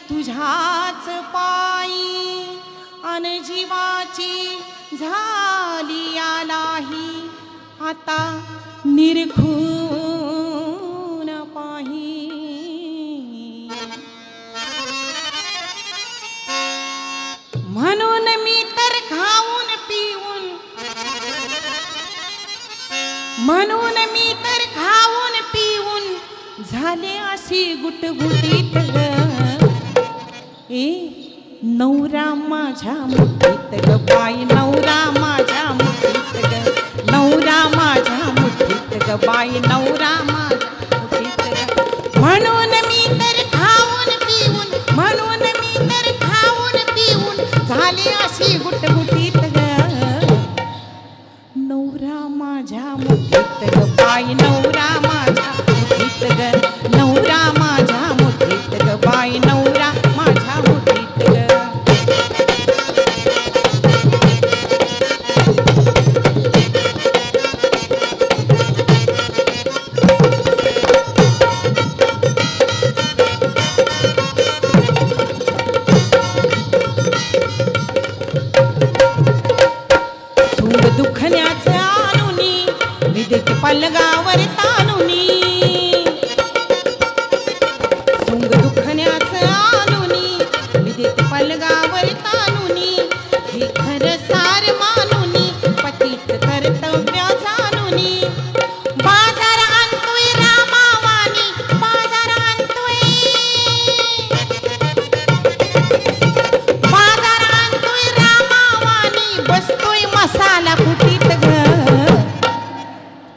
तुझ्याच पायी अन जीवाची झाली आलाही आता निरखून पाही म्हणून मी तर खाऊन पिऊन म्हणून मी तर खाऊन पिऊन झाले अशी गुटगुटीत ग ए नवरा माझ्या मुठीत ग बाई नवरा माझ्या मुठीत ग नवरा माझ्या मुठीत ग बाई नवरा माझ्या मुठीत ग म्हणून मी तर खाऊन पिऊन म्हणून मी तर खाऊन पिऊन झाले अशी गुटगुटीत ग नवरा माझ्या मुठीत ग बाई नवरा माझ्या मुठीत ग नवरा माझ्या मुठीत ग बाई नवरा माझ्या मुठीत ग सूड दुखण्याचं आणुनी मी देते पलगावर तानुनी सूड दुखण्याचं आणुनी मी देते पलगावर तानुनी हे खरं सार मानुनी पतीच कर्तव्य जानुनी बाजार आणतोय रामावानी बाजार आणतोय बाजार आणतोय रामावानी बसतोय मसाला कुटीत ग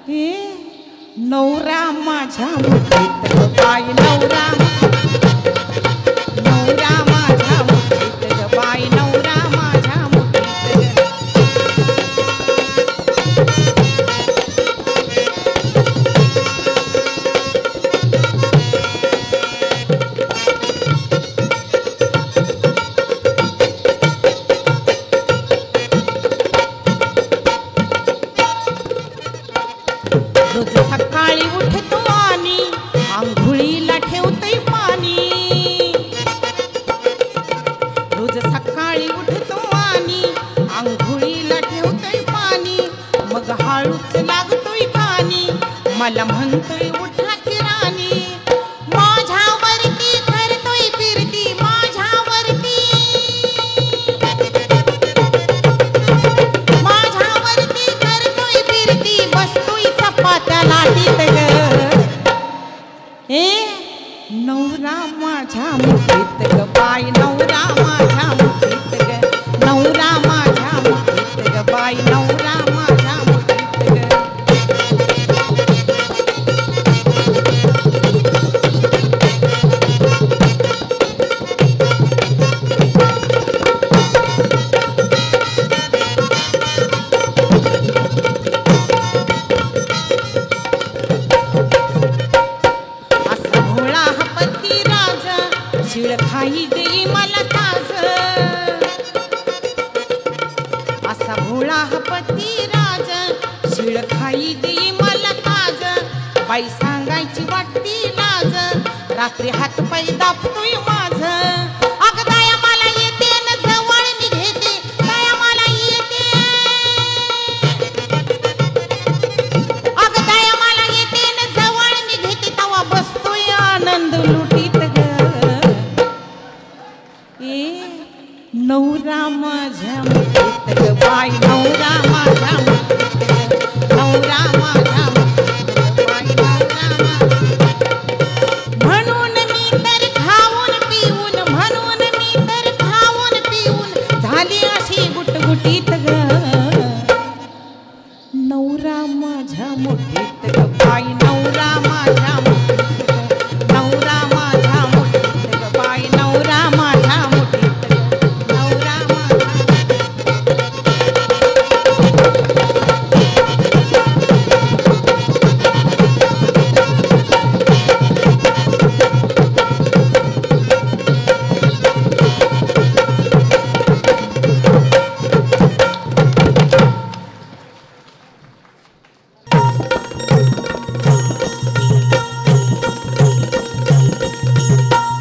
हे नवरा माझ्या मुठीत ग बाई नवरा नवरा माझ्या मुठीत ग बाई नवरा माझ्या मुठीत ग रोज सकाळी उठतो आणि आंघोळीला ठेवतोय पाणी रोज सकाळी उठतो आणि आंघोळीला ठेवतोय पाणी मग हळूच लागतोय पाणी मला म्हणतोय उठा की राणी माझ्यावरती करतोय फिरती माझ्यावरती माझ्यावरती करतोय फिरती बसतोय चपात्या लाटीत ग ए नवरा माझ्या मुठीत ग बाई नवरा माझ्या मुठीत ग नवरा माझ्या मुठीत ग बाई नवरा माझ्या मुठीत ग असा भोळा हा पती राज शिळ खाई देई मला ताज असा भोळा हा पती राज शिळ खाई देई मला ताज बाई सांगायची वाटती लाज रात्री हात पाय दाबतोय माझ अग दया मला येते न जवळ मी घेते दया मला येते अग दया मला येते न जवळ मी घेते तवा बसतोय आनंद लुटीत ग ए नवरा माझ्या मुठीत ग बाई नवरा माझ्या मुठीत ग नवरा माझ्या मुठीत ग बाई नवरा म्हणून मी तर खाऊन पिऊन म्हणून मी तर खाऊन पिऊन झाली अशी गुटगुटीत ग नवरा माझ्या मुठीत ग बाई नवरा माझ्या